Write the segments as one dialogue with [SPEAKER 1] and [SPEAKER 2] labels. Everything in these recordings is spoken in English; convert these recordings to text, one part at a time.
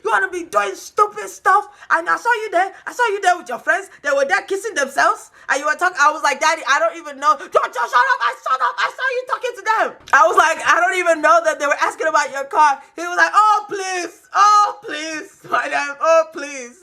[SPEAKER 1] You want to be doing stupid stuff. And I saw you there. I saw you there with your friends. They were there kissing themselves. And you were talking. I was like, Daddy, I don't even know. Shut up. I saw you talking to them. I was like, I don't even know that they were asking about your car. He was like, oh, please. Oh, please. My dad, oh, please.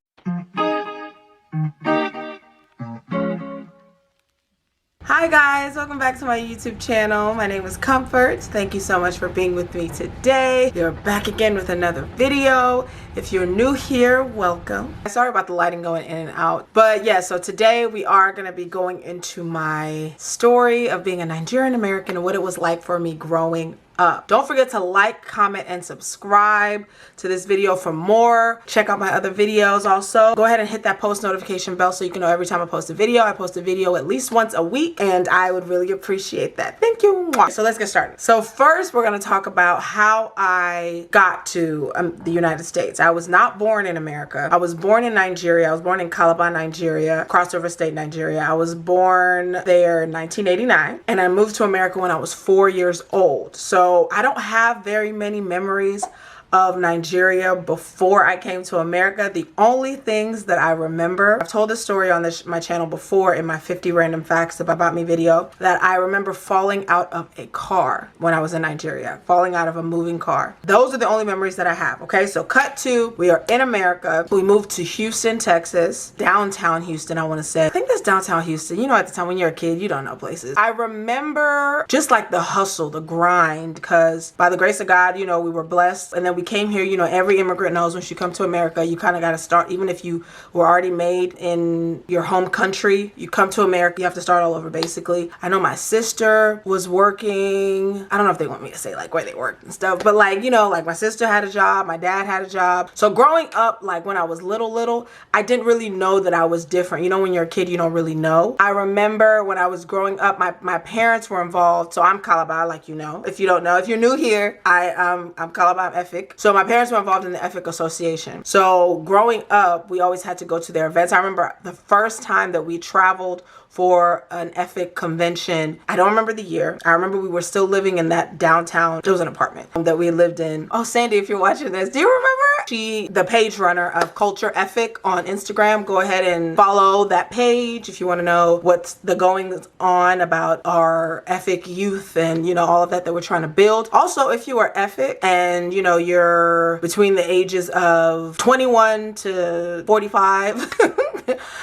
[SPEAKER 1] Hi guys, welcome back to my YouTube channel. My name is Comfort. Thank you so much for being with me today. You're back again with another video. If you're new here, welcome. Sorry about the lighting going in and out. But yeah, so today we are going to be going into my story of being a Nigerian American and what it was like for me growing up. Don't forget to like, comment, and subscribe to this video for more. Check out my other videos also. Go ahead and hit that post notification bell so you can know every time I post a video. I post a video at least once a week and I would really appreciate that. Thank you. So let's get started. So first we're going to talk about how I got to the United States. I was not born in America. I was born in Nigeria. I was born in Calabar, Nigeria, Cross River State, Nigeria. I was born there in 1989 and I moved to America when I was 4 years old. So I don't have very many memories of Nigeria before I came to America. The only things that I remember, I've told this story on my channel before in my 50 random facts about me video, that I remember falling out of a car when I was in Nigeria, falling out of a moving car. Those are the only memories that I have. Okay, so cut to, we are in America. We moved to Houston, Texas, downtown Houston, I want to say. I think that's downtown Houston. You know, at the time when you're a kid, you don't know places. I remember just like the hustle, the grind, because by the grace of God, you know, we were blessed. And then we came here. You know, every immigrant knows once you come to America, you kind of got to start, even if you were already made in your home country, you come to America, you have to start all over basically. I know my sister was working. I don't know if they want me to say like where they worked and stuff, but like, you know, like my sister had a job, my dad had a job. So growing up, like when I was little, I didn't really know that I was different. You know, when you're a kid, you don't really know. I remember when I was growing up, my parents were involved. So I'm Calabar, like, you know, if you don't know, if you're new here, I'm Calabar, I'm Efik. So my parents were involved in the Efik Association. So growing up, we always had to go to their events. I remember the first time that we traveled for an Efik convention. I don't remember the year. I remember we were still living in that downtown. It was an apartment that we lived in. Oh, Sandy, if you're watching this, do you remember? She, the page runner of Culture Efik on Instagram. Go ahead and follow that page if you want to know what's the going on about our Efik youth and, you know, all of that we're trying to build. Also, if you are Efik and, you know, you're between the ages of 21 to 45,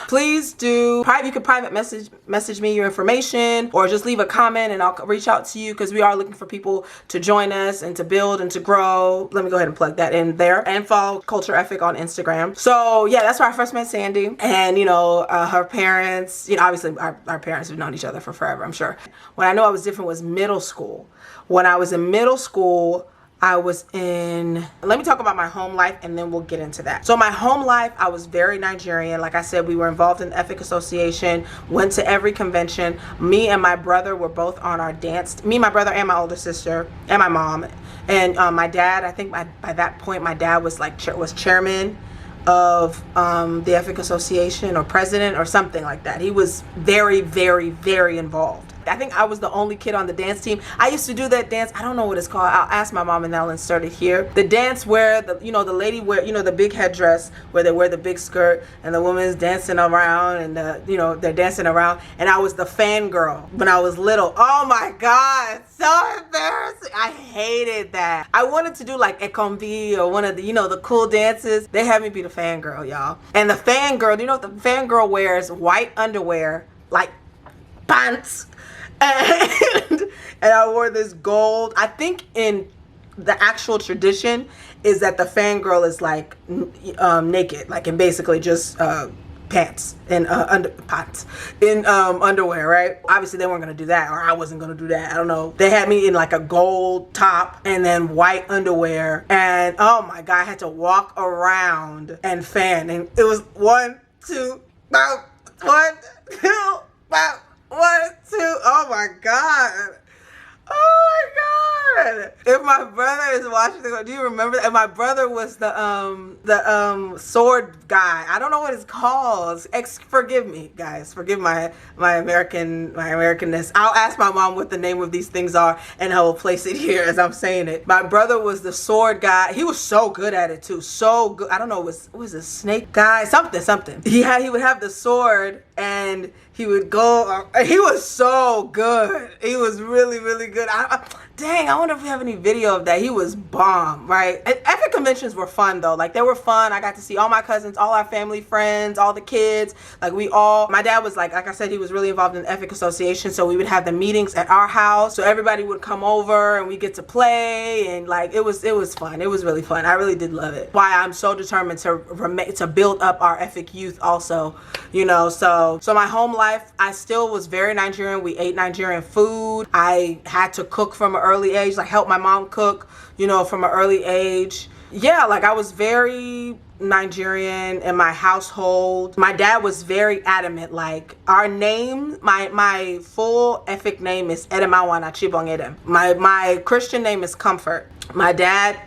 [SPEAKER 1] please do, you can private message me your information or just leave a comment and I'll reach out to you because we are looking for people to join us and to build and to grow. Let me go ahead and plug that in there and follow Culture Efik on Instagram. So yeah, that's where I first met Sandy and, you know, her parents, you know, obviously our parents have known each other for forever, I'm sure. When I know I was different was middle school. When I was in middle school, I was in, let me talk about my home life and then we'll get into that. So my home life, I was very Nigerian. Like I said, we were involved in the Efik Association, went to every convention. Me and my brother were both on our dance, me, my brother, and my older sister, and my mom. And my dad, I think by that point, my dad was like, was chairman of the Efik Association or president or something like that. He was very, very, very involved. I think I was the only kid on the dance team. I used to do that dance. I don't know what it's called. I'll ask my mom and I'll insert it here. The dance where the, you know, the lady wear, you know, the big headdress where they wear the big skirt and the woman's dancing around and you know, they're dancing around. And I was the fangirl when I was little. Oh my God, so embarrassing. I hated that. I wanted to do like Ekonvi or one of the, you know, the cool dances. They had me be the fangirl, y'all. And the fangirl, you know what the fangirl wears? White underwear, like pants. And I wore this gold. I think in the actual tradition is that the fangirl is like naked, like in basically just pants and underwear, right? Obviously they weren't gonna do that, or I wasn't gonna do that. I don't know. They had me in like a gold top and then white underwear, and oh my God, I had to walk around and fan, and it was 1, 2, 1, 2, 1, 2. Oh my God. Oh my God. If my brother is watching the, do you remember that? And my brother was the sword guy. I don't know what it's called. Forgive me, guys. Forgive my Americanness. I'll ask my mom what the name of these things are and I will place it here as I'm saying it. My brother was the sword guy. He was so good at it too. So good. I don't know, it was a snake guy, something. He would have the sword and he would go, he was so good. He was really, really good. Dang, I wonder if we have any video of that. He was bomb, right? And epic conventions were fun though. Like they were fun. I got to see all my cousins, all our family friends, all the kids. Like my dad was like I said, he was really involved in the Epic Association. So we would have the meetings at our house. So everybody would come over and we get to play. And like, it was fun. It was really fun. I really did love it. Why I'm so determined to build up our Epic youth also, you know. So my home life, I still was very Nigerian. We ate Nigerian food. I had to cook from an early age, like help my mom cook, you know, from an early age. Yeah, like I was very Nigerian in my household. My dad was very adamant, like our name, my full Efik name is Edemawana Chibong Edem. My Christian name is Comfort. My dad,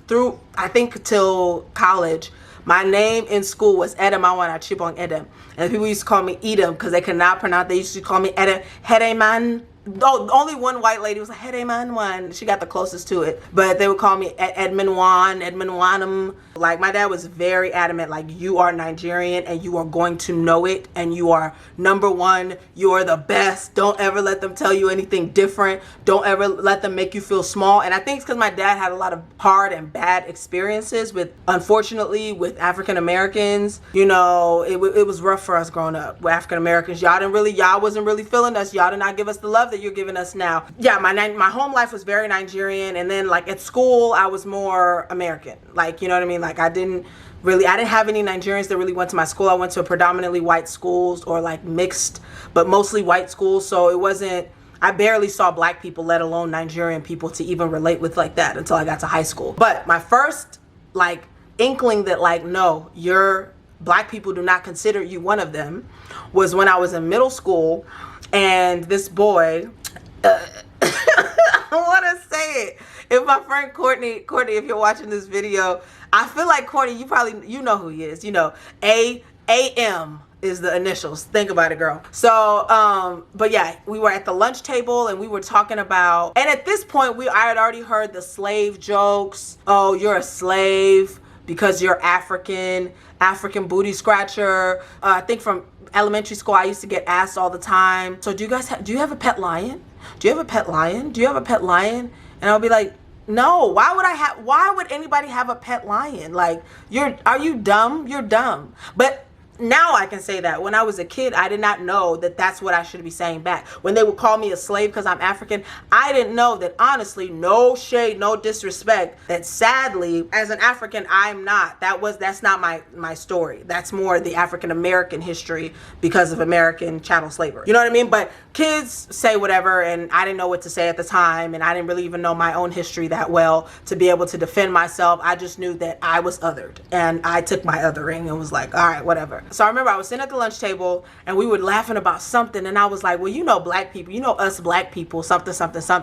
[SPEAKER 1] through I think till college, my name in school was Edemawana Chibong Edem. And people used to call me Edem because they could not pronounce. They used to call me Hedeman. Oh, only one white lady was like Hedeman one. She got the closest to it. But they would call me Edmund Wanum. Like my dad was very adamant, like you are Nigerian and you are going to know it and you are number one. You are the best. Don't ever let them tell you anything different. Don't ever let them make you feel small. And I think it's because my dad had a lot of hard and bad experiences unfortunately, with African Americans. You know, it was rough for us growing up with African Americans. Y'all wasn't really feeling us. Y'all did not give us the love that you're giving us now. Yeah, my home life was very Nigerian, and then like at school I was more American. Like, you know what I mean? Like I didn't have any Nigerians that really went to my school. I went to predominantly white schools, or like mixed, but mostly white schools. So I barely saw black people, let alone Nigerian people, to even relate with like that until I got to high school. But my first like inkling that like, no, black people do not consider you one of them, was when I was in middle school. And this boy, I want to say it. If my friend Courtney, if you're watching this video, I feel like Courtney, you know who he is. You know, AM is the initials. Think about it, girl. So, but yeah, we were at the lunch table and we were talking about, and at this point, I had already heard the slave jokes. Oh, you're a slave because you're African booty scratcher. I think from elementary school, I used to get asked all the time, so do you have a pet lion? Do you have a pet lion? Do you have a pet lion? And I'll be like, no, why would anybody have a pet lion? Like, are you dumb? You're dumb. But now I can say that. When I was a kid, I did not know that that's what I should be saying back. When they would call me a slave because I'm African, I didn't know that, honestly, no shade, no disrespect, that sadly, as an African, I'm not. That's not my story. That's more the African American history because of American chattel slavery. You know what I mean? But kids say whatever, and I didn't know what to say at the time, and I didn't really even know my own history that well to be able to defend myself. I just knew that I was othered, and I took my othering and was like, all right, whatever. So I remember I was sitting at the lunch table and we were laughing about something, and I was like, well, you know, black people, you know, us black people, something.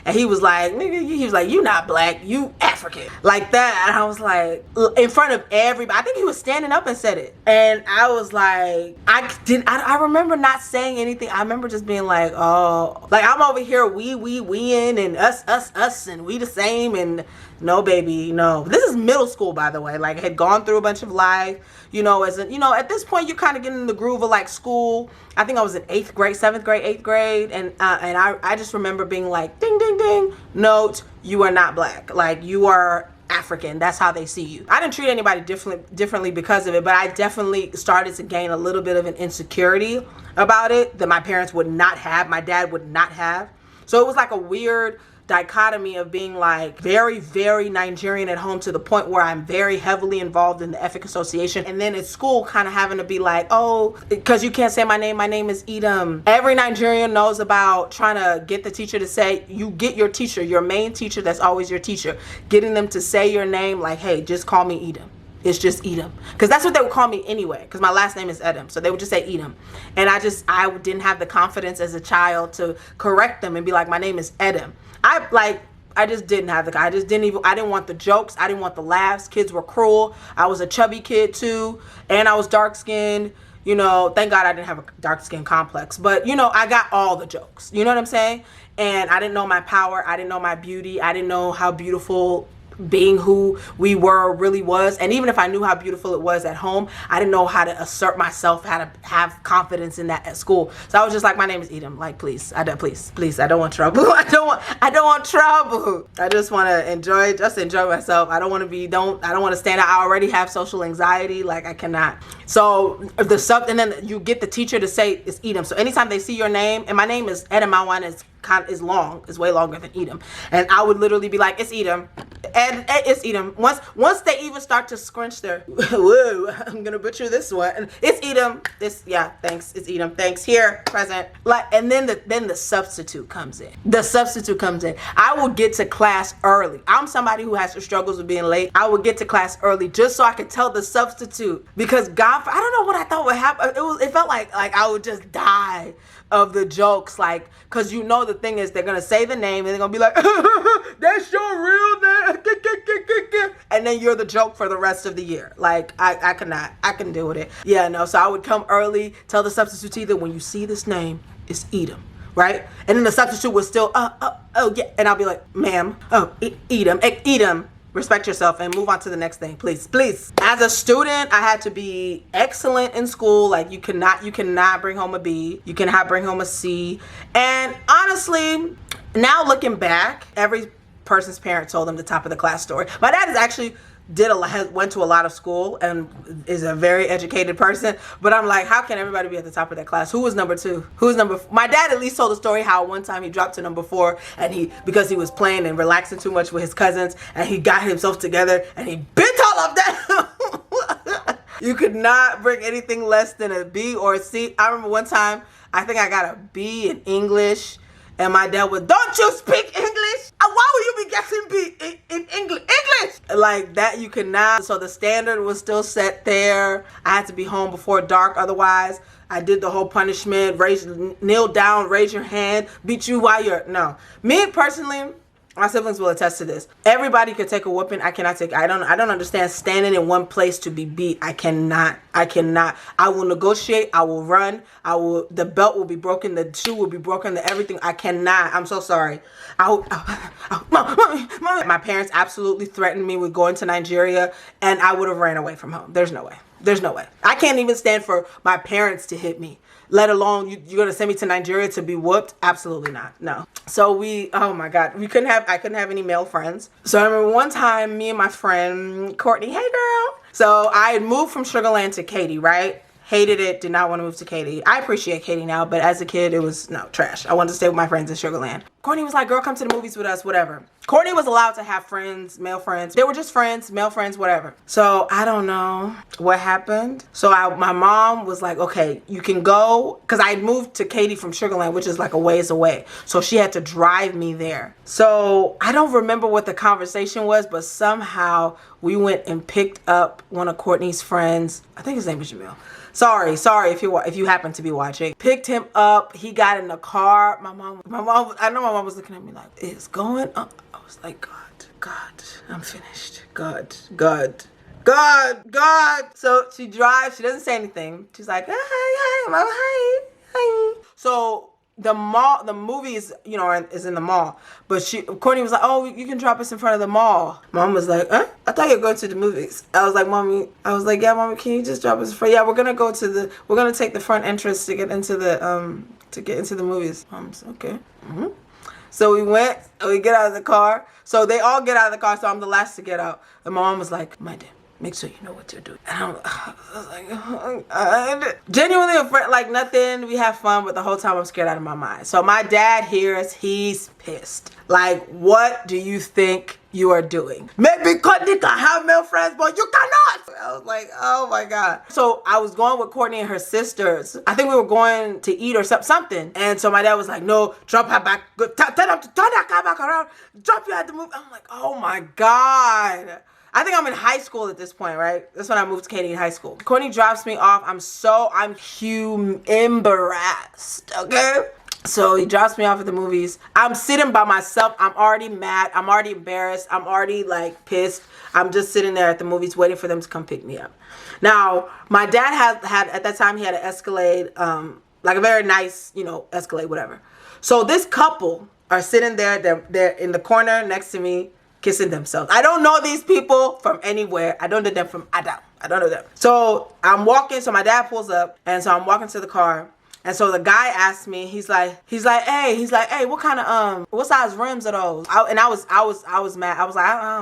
[SPEAKER 1] And he was like, nigga, you not black, you African, like that. And I was like, in front of everybody. I think he was standing up and said it. And I was like, I remember not saying anything. I remember just being like, oh, like I'm over here, we-ing and us, and we the same. And no, baby, no. This is middle school, by the way. Like, I had gone through a bunch of life, you know, at this point, you're kind of getting in the groove of like school. I think I was in 8th grade, 7th grade, 8th grade. And I just remember being like, ding, ding, ding, note, you are not black. Like, you are African. That's how they see you. I didn't treat anybody differently because of it, but I definitely started to gain a little bit of an insecurity about it that my parents would not have, my dad would not have. So it was like a weird dichotomy of being like very, very Nigerian at home to the point where I'm very heavily involved in the Epic Association, and then at school kind of having to be like, oh, because you can't say my name is Edom. Every Nigerian knows about trying to get the teacher to say, you get your teacher, your main teacher that's always your teacher, getting them to say your name, like, hey, just call me Edom. It's just Edom, because that's what they would call me anyway, because my last name is Edom, so they would just say Edom. And I didn't have the confidence as a child to correct them and be like, my name is Edom. I just didn't have I didn't want the jokes. I didn't want the laughs. Kids were cruel. I was a chubby kid too. And I was dark skinned. You know, thank God I didn't have a dark skin complex. But, you know, I got all the jokes. You know what I'm saying? And I didn't know my power. I didn't know my beauty. I didn't know how beautiful being who we were really was. And even if I knew how beautiful it was at home, I didn't know how to assert myself, how to have confidence in that at school. So I was just like, my name is Edom. Like, please, I don't want trouble. I don't want trouble. I just want to enjoy myself. I don't want to stand out. I already have social anxiety. Like, I cannot. So and then you get the teacher to say it's Edom. So anytime they see your name, and my name is Edamawan, is long, is way longer than Edom, and I would literally be like, it's Edom, and it's Edom. Once they even start to scrunch their, whoa, I'm gonna butcher this one, and it's Edom. Thanks, it's Edom. Thanks, here, present. Like, and then the substitute comes in. I will get to class early. I'm somebody who has struggles with being late. I would get to class early just so I could tell the substitute, because God, I don't know what I thought would happen. It felt like I would just die of the jokes, like, because you know the thing is they're gonna say the name and they're gonna be like, that's your real name, and then you're the joke for the rest of the year. Like, I couldn't deal with it. Yeah, no. So I would come early, tell the substitute teacher, when you see this name, it's Edom, right? And then the substitute was still oh yeah, and I'll be like, ma'am, oh, Edom. Respect yourself and move on to the next thing, please. As a student, I had to be excellent in school. Like, you cannot bring home a B. You cannot bring home a C. And honestly, now looking back, every person's parent told them the top of the class story. My dad is actually went to a lot of school and is a very educated person, but I'm like, how can everybody be at the top of that class? Who was number 2? My dad at least told the story how one time he dropped to number 4, and because he was playing and relaxing too much with his cousins, and he got himself together and he bent all of that. You could not bring anything less than a B or a C. I remember one time, I think I got a B in English, and my dad was, don't you speak English? Why would you be guessing B in English? Like that, you cannot. So the standard was still set there. I had to be home before dark. Otherwise, I did the whole punishment. Kneel down, raise your hand, beat you while you're, no. Me personally, my siblings will attest to this. Everybody could take a whooping. I cannot take. I don't understand standing in one place to be beat. I cannot. I will negotiate. I will run. The belt will be broken. The shoe will be broken. Everything. I cannot. I'm so sorry. My parents absolutely threatened me with going to Nigeria, and I would have ran away from home. There's no way. I can't even stand for my parents to hit me, let alone you're gonna send me to Nigeria to be whooped. Absolutely not. No. So oh my God, I couldn't have any male friends. So I remember one time, me and my friend Courtney, hey girl. So I had moved from Sugar Land to Katy, right? Hated it, did not want to move to Katy. I appreciate Katy now, but as a kid, it was, no, trash. I wanted to stay with my friends in Sugar Land. Courtney was like, girl, come to the movies with us, whatever. Courtney was allowed to have friends, male friends. They were just friends, male friends, whatever. So I don't know what happened. So my mom was like, okay, you can go, because I had moved to Katy from Sugar Land, which is like a ways away. So she had to drive me there. So I don't remember what the conversation was, but somehow we went and picked up one of Courtney's friends. I think his name was Jamil. Sorry if you happen to be watching. Picked him up. He got in the car. I know my mom was looking at me like, it's going up. I was like, God, I'm finished. God. So she drives. She doesn't say anything. She's like, hi. So the movie is, is in the mall. But Courtney was like, oh, you can drop us in front of the mall. Mom was like, huh? I thought you were going to the movies. I was like, yeah, mommy, can you just drop us in front? Yeah, we're gonna take the front entrance to get into the movies. Mom's okay. Mm-hmm. So we get out of the car. So they all get out of the car, so I'm the last to get out. And my mom was like, my dear, make sure you know what you're doing. And I was like, oh God. Genuinely afraid, like nothing. We have fun, but the whole time I'm scared out of my mind. So my dad hears, he's pissed. Like, what do you think you are doing? Maybe Courtney can have male friends, but you cannot. I was like, oh my God. So I was going with Courtney and her sisters. I think we were going to eat or something. And so my dad was like, no, drop her back. Turn that car back around. Drop you at the movie. I'm like, oh my God. I think I'm in high school at this point, right? That's when I moved to Katy in high school. Courtney drops me off. I'm embarrassed, okay? So he drops me off at the movies. I'm sitting by myself. I'm already mad. I'm already embarrassed. I'm already like pissed. I'm just sitting there at the movies waiting for them to come pick me up. Now, my dad had at that time, he had an Escalade, like a very nice, you know, Escalade, whatever. So this couple are sitting there. They're in the corner next to me, kissing themselves. I don't know these people from anywhere. I don't know them from Adam. I don't know them. So I'm walking. So my dad pulls up, and so I'm walking to the car. And so the guy asked me, he's like, hey, what kind of, what size rims are those? I was mad. I was like, I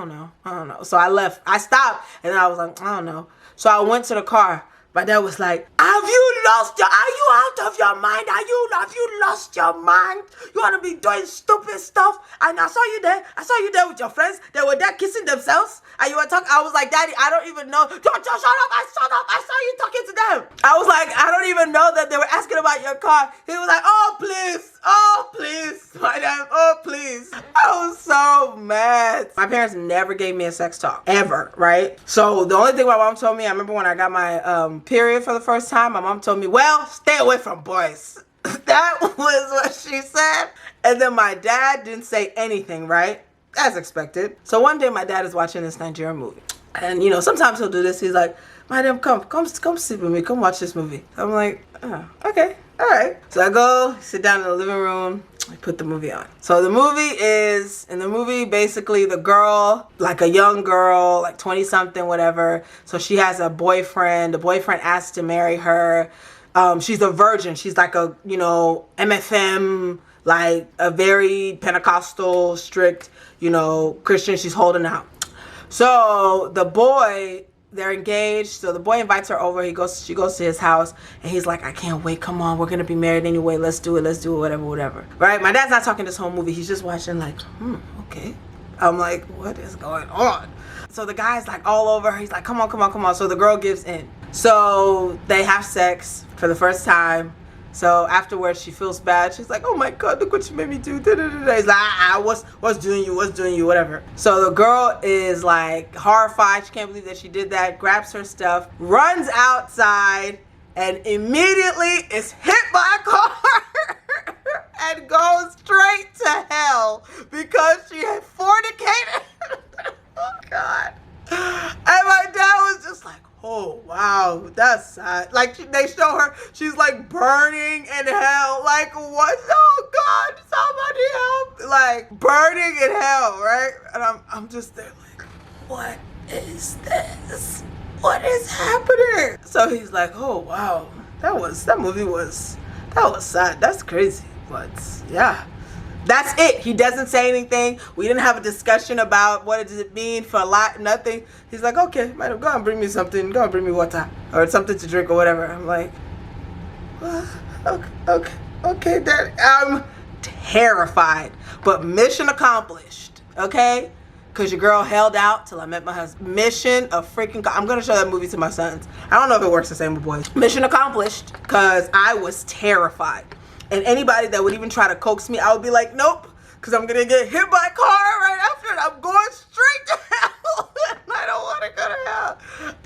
[SPEAKER 1] don't know. So I left. I stopped, and then I was like, I don't know. So I went to the car. My dad was like, are you out of your mind? Have you lost your mind? You want to be doing stupid stuff? And I saw you there with your friends. They were there kissing themselves. And you were talking. I was like, Daddy, I don't even know. Shut up. I saw you talking to them. I was like, I don't even know that they were asking about your car. He was like, oh, please. My dad, oh, please. I was so mad. My parents never gave me a sex talk. Ever, right? So the only thing my mom told me, I remember when I got my period for the first time, my mom told me, well, stay away from boys. That was what she said. And then my dad didn't say anything, right? As expected. So one day my dad is watching this Nigerian movie. And you know, sometimes he'll do this. He's like, Madam, come sit with me. Come watch this movie. I'm like, oh, okay. All right. So I go sit down in the living room. I put the movie on. So the movie, basically the girl, like a young girl, like 20 something, whatever. So she has a boyfriend. The boyfriend asks to marry her. She's a virgin. She's like a, you know, MFM, like a very Pentecostal, strict, you know, Christian. She's holding out. So the boy, they're engaged. So the boy invites her over. She goes to his house, and he's like, I can't wait. Come on, we're gonna be married anyway. Let's do it. Whatever. Right? My dad's not talking this whole movie. He's just watching like, okay. I'm like, what is going on? So the guy's like all over her. He's like, come on. So the girl gives in. So they have sex for the first time. So afterwards, she feels bad. She's like, oh my God, look what you made me do. He's like, what's doing you, whatever. So the girl is like horrified. She can't believe that she did that. Grabs her stuff, runs outside, and immediately is hit by a car and goes straight to hell because she had fornicated. Oh God. And my dad was just like, oh wow, that's sad. Like they show her, she's like burning in hell. Like what? Oh God, somebody help! Like burning in hell, right? And I'm just there like, what is this? What is happening? So he's like, oh wow, that movie was sad. That's crazy, but yeah. That's it. He doesn't say anything. We didn't have a discussion about what does it mean for a lot, nothing. He's like, okay, madam, go and bring me something. Go and bring me water or something to drink or whatever. I'm like, okay, Dad. I'm terrified, but mission accomplished, okay? Because your girl held out till I met my husband. Mission of freaking, I'm going to show that movie to my sons. I don't know if it works the same with boys. Mission accomplished, because I was terrified. And anybody that would even try to coax me, I would be like, nope, because I'm going to get hit by a car right after it. I'm going straight to hell. I don't want to go to hell.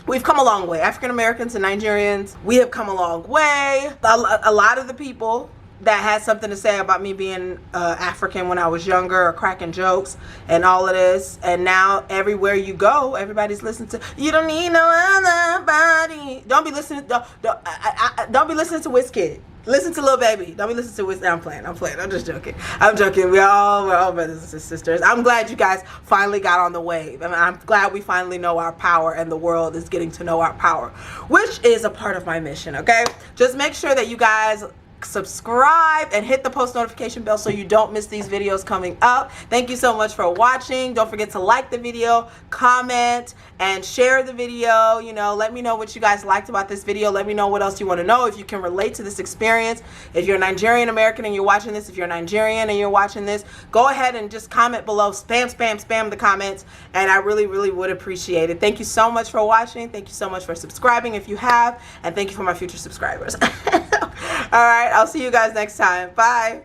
[SPEAKER 1] We've come a long way. African Americans and Nigerians, we have come a long way. A lot of the people that had something to say about me being African when I was younger are cracking jokes and all of this. And now everywhere you go, everybody's listening to, you don't need no other body. Don't be listening to Wizkid. Listen to Lil Baby. Don't be listening to Wizkid. I'm playing. I'm just joking. We're all brothers and sisters. I'm glad you guys finally got on the wave. I'm glad we finally know our power and the world is getting to know our power, which is a part of my mission, okay? Just make sure that you guys subscribe and hit the post notification bell so you don't miss these videos coming up. Thank you so much for watching. Don't forget to like the video, comment, and share the video. You know, let me know what you guys liked about this video. Let me know what else you want to know, if you can relate to this experience. If you're Nigerian American and you're watching this, if you're Nigerian and you're watching this, go ahead and just comment below. Spam the comments, and I really would appreciate it. Thank you so much for watching. Thank you so much for subscribing if you have, and thank you for my future subscribers. All right, I'll see you guys next time. Bye.